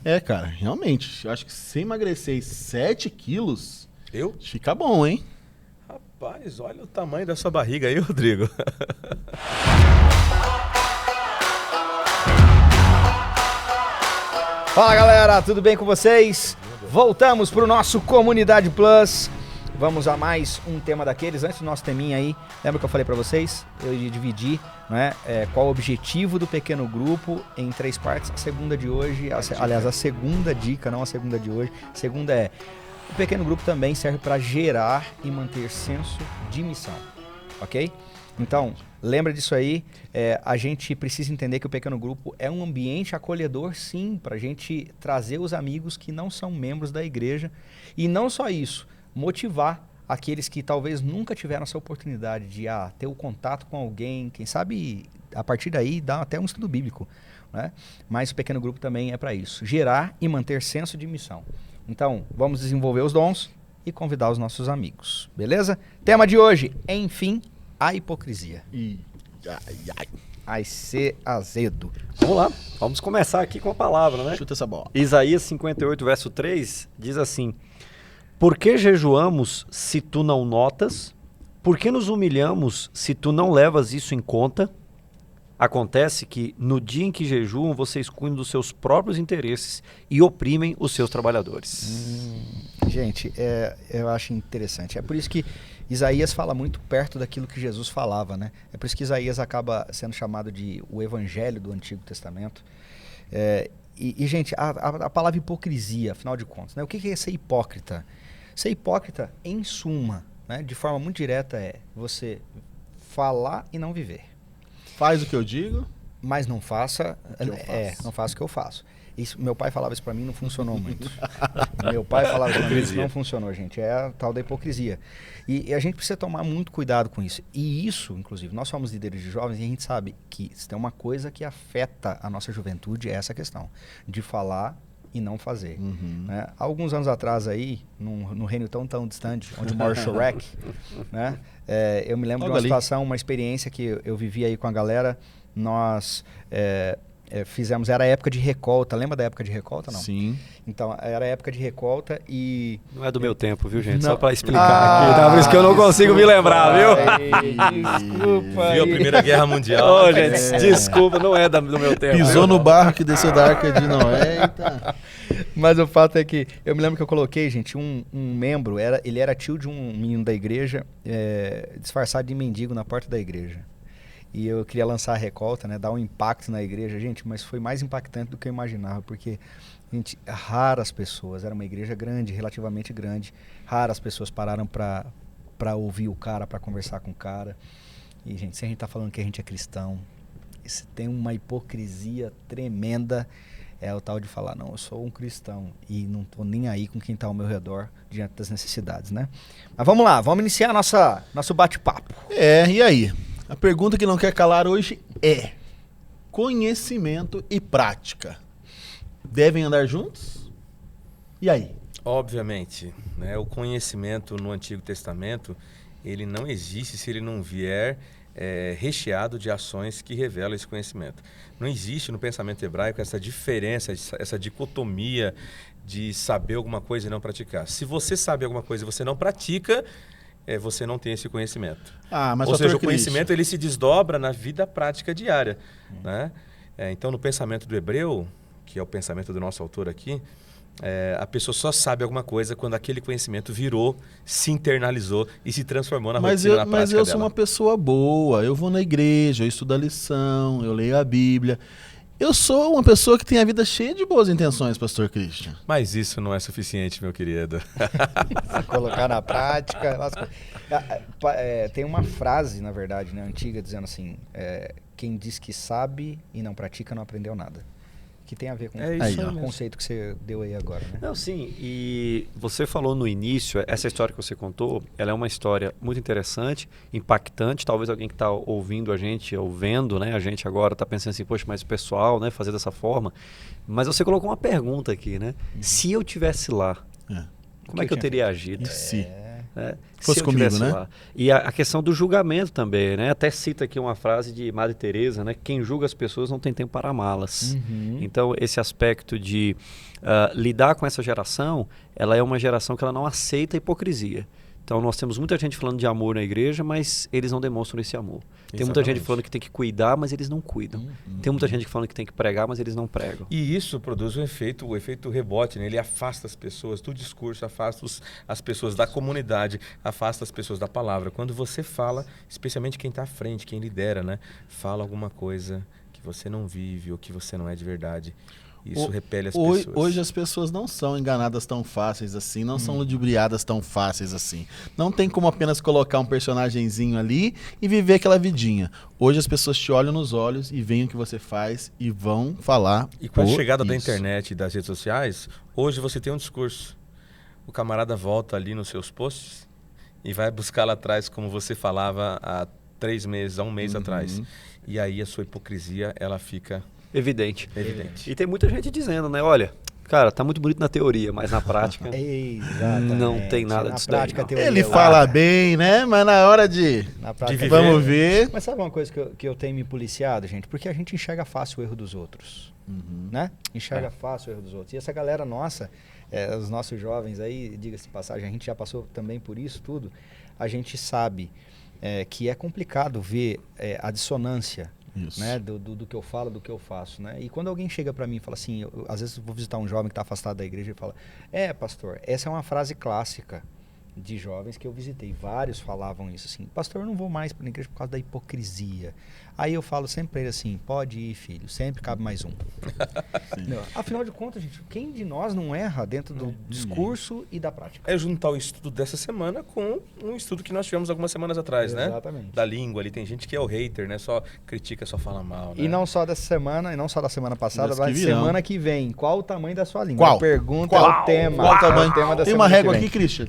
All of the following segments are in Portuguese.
É, cara, realmente. Eu acho que se emagrecer 7 quilos, Eu? fica bom, hein? Rapaz, olha o tamanho da sua barriga aí, Rodrigo. Fala galera, tudo bem com vocês? Voltamos para o nosso Comunidade Plus. Vamos a mais um tema daqueles. Antes do nosso teminha aí, lembra que eu falei para vocês? Eu ia dividir, né, qual o objetivo do pequeno grupo em 3 partes. A segunda de hoje, aliás, a segunda dica, não a segunda de hoje. A segunda é, o pequeno grupo também serve para gerar e manter senso de missão, ok? Então, lembra disso aí, a gente precisa entender que o pequeno grupo é um ambiente acolhedor, sim, para a gente trazer os amigos que não são membros da igreja. E não só isso, motivar aqueles que talvez nunca tiveram essa oportunidade de ter o contato com alguém, quem sabe a partir daí dá até um estudo bíblico, né? Mas o pequeno grupo também é para isso, gerar e manter senso de missão. Então, vamos desenvolver os dons e convidar os nossos amigos, beleza? Tema de hoje, enfim, a hipocrisia. Ai, ser azedo. Vamos lá, vamos começar aqui com a palavra, né? Chuta essa bola. Isaías 58, verso 3, diz assim: Por que jejuamos se tu não notas? Por que nos humilhamos se tu não levas isso em conta? Acontece que no dia em que jejuam, vocês cuidam dos seus próprios interesses e oprimem os seus trabalhadores. Gente, eu acho interessante. É por isso que Isaías fala muito perto daquilo que Jesus falava, né? É por isso que Isaías acaba sendo chamado de o evangelho do Antigo Testamento. Gente, a palavra hipocrisia, afinal de contas, né? O que é ser hipócrita? Ser hipócrita, em suma, né, de forma muito direta, é você falar e não viver. Faz o que eu digo. Mas não faça, não faça o que eu faço. Isso, meu pai falava isso pra mim, não funcionou muito. Meu pai falava pra mim, isso não funcionou, gente. É a tal da hipocrisia. E a gente precisa tomar muito cuidado com isso. E isso, inclusive, nós somos líderes de jovens e a gente sabe que se tem uma coisa que afeta a nossa juventude, é essa questão de falar e não fazer. Né? Há alguns anos atrás aí, num reino tão distante, onde mora o Shrek, né? Eu me lembro de uma situação, uma experiência que eu vivi aí com a galera. Nós fizemos, era a época de recolta. Lembra da época de recolta, não? Sim. Então, era a época de recolta e... Não é do meu tempo, viu, gente? Não. Só pra explicar aqui. Tá? Por isso que eu não consigo me lembrar, viu? Desculpa. Viu a Primeira Guerra Mundial? Ô, gente, desculpa, não é do meu tempo. Pisou no barro que desceu da Arca de Noé. Eita. Mas o fato é que eu me lembro que eu coloquei, gente, um membro, ele era tio de um menino da igreja, disfarçado de mendigo na porta da igreja. E eu queria lançar a recolta, né, dar um impacto na igreja, gente, mas foi mais impactante do que eu imaginava, porque, gente, raras pessoas, era uma igreja grande, relativamente grande, raras pessoas pararam pra ouvir o cara, pra conversar com o cara. E, gente, se a gente tá falando que a gente é cristão, isso tem uma hipocrisia tremenda. É o tal de falar, não, eu sou um cristão e não tô nem aí com quem tá ao meu redor diante das necessidades, né? Mas vamos lá, vamos iniciar nosso bate-papo. E aí? A pergunta que não quer calar hoje é: conhecimento e prática devem andar juntos? E aí? Obviamente, né? O conhecimento no Antigo Testamento, ele não existe se ele não vier recheado de ações que revelam esse conhecimento. Não existe no pensamento hebraico essa diferença, essa dicotomia de saber alguma coisa e não praticar. Se você sabe alguma coisa e você não pratica, você não tem esse conhecimento. Mas ou seja, o conhecimento ele se desdobra na vida prática diária. Né? Então, no pensamento do hebreu, que é o pensamento do nosso autor aqui, a pessoa só sabe alguma coisa quando aquele conhecimento virou, se internalizou e se transformou na rotina, na prática Mas eu dela. sou uma pessoa boa, eu vou na igreja, eu estudo a lição, eu leio a Bíblia. Eu sou uma pessoa que tem a vida cheia de boas intenções, pastor Christian. Mas isso não é suficiente, meu querido. Se colocar na prática... tem uma frase, na verdade, né, antiga, dizendo assim, quem diz que sabe e não pratica não aprendeu nada. Que tem a ver com o conceito que você deu aí agora, né? Não, sim, e você falou no início, essa história que você contou, ela é uma história muito interessante, impactante, talvez alguém que está ouvindo a gente, ou vendo, né, a gente agora está pensando assim, poxa, mas o pessoal, né, fazer dessa forma, mas você colocou uma pergunta aqui, né? Se eu tivesse lá, como é que eu teria agido? E se? né? Fosse Se eu comigo, tivesse né? lá. E a questão do julgamento também, né? Até cita aqui uma frase de Madre Teresa, né? Quem julga as pessoas não tem tempo para amá-las. Então, esse aspecto de lidar com essa geração, ela é uma geração que ela não aceita a hipocrisia. Então, nós temos muita gente falando de amor na igreja, mas eles não demonstram esse amor. Tem muita gente falando que tem que cuidar, mas eles não cuidam. Tem muita gente falando que tem que pregar, mas eles não pregam. E isso produz o efeito rebote, né? Ele afasta as pessoas do discurso, afasta as pessoas da comunidade, afasta as pessoas da palavra. Quando você fala, especialmente quem está à frente, quem lidera, né? Fala alguma coisa que você não vive ou que você não é de verdade. Isso repele as pessoas. Hoje as pessoas não são enganadas tão fáceis assim, não são ludibriadas tão fáceis assim. Não tem como apenas colocar um personagenzinho ali e viver aquela vidinha. Hoje as pessoas te olham nos olhos e veem o que você faz e vão falar. E com a por chegada da isso. internet e das redes sociais, hoje você tem um discurso. O camarada volta ali nos seus posts e vai buscar lá atrás como você falava há 3 meses, há 1 mês atrás. E aí a sua hipocrisia, ela fica Evidente. evidente. E tem muita gente dizendo, né? Olha, cara, tá muito bonito na teoria, mas na prática Exatamente. não tem nada Na disso daí, prática, não. teoria Ele é fala bem, né? Mas na hora de Na prática, viver. vamos ver. Mas sabe uma coisa que eu tenho me policiado, gente? Porque a gente enxerga fácil o erro dos outros, né? Enxerga fácil o erro dos outros. E essa galera nossa, os nossos jovens aí, diga-se de passagem, a gente já passou também por isso tudo, a gente sabe que é complicado ver a dissonância, Isso. né, do que eu falo, do que eu faço, né? E quando alguém chega para mim e fala assim, às vezes eu vou visitar um jovem que está afastado da igreja e fala, pastor, essa é uma frase clássica de jovens que eu visitei, vários falavam isso assim, pastor, eu não vou mais para a igreja por causa da hipocrisia. Aí eu falo sempre para ele assim, pode ir, filho, sempre cabe mais um. Não, afinal de contas, gente, quem de nós não erra dentro do discurso e da prática? É juntar o estudo dessa semana com um estudo que nós tivemos algumas semanas atrás, né? Exatamente. Da língua ali. Tem gente que é o hater, né? Só critica, só fala mal, né? E não só dessa semana, e não só da semana passada, Das mas que virão. semana que vem. Qual o tamanho da sua língua? Qual? A pergunta Qual? é o tema. Qual É o tamanho? tema da Tem uma semana que régua vem. aqui, Christian.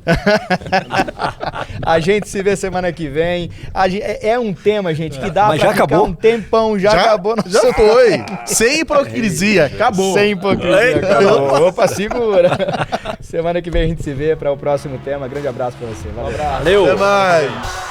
A gente se vê semana que vem. É um tema, gente, que dá Mas pra já ficar acabou? um tempão. Já acabou nosso Já foi. Sem hipocrisia. Acabou. Sem hipocrisia. Acabou. Opa, segura. Semana que vem a gente se vê para o próximo tema. Grande abraço para você. Valeu. Valeu! Até mais.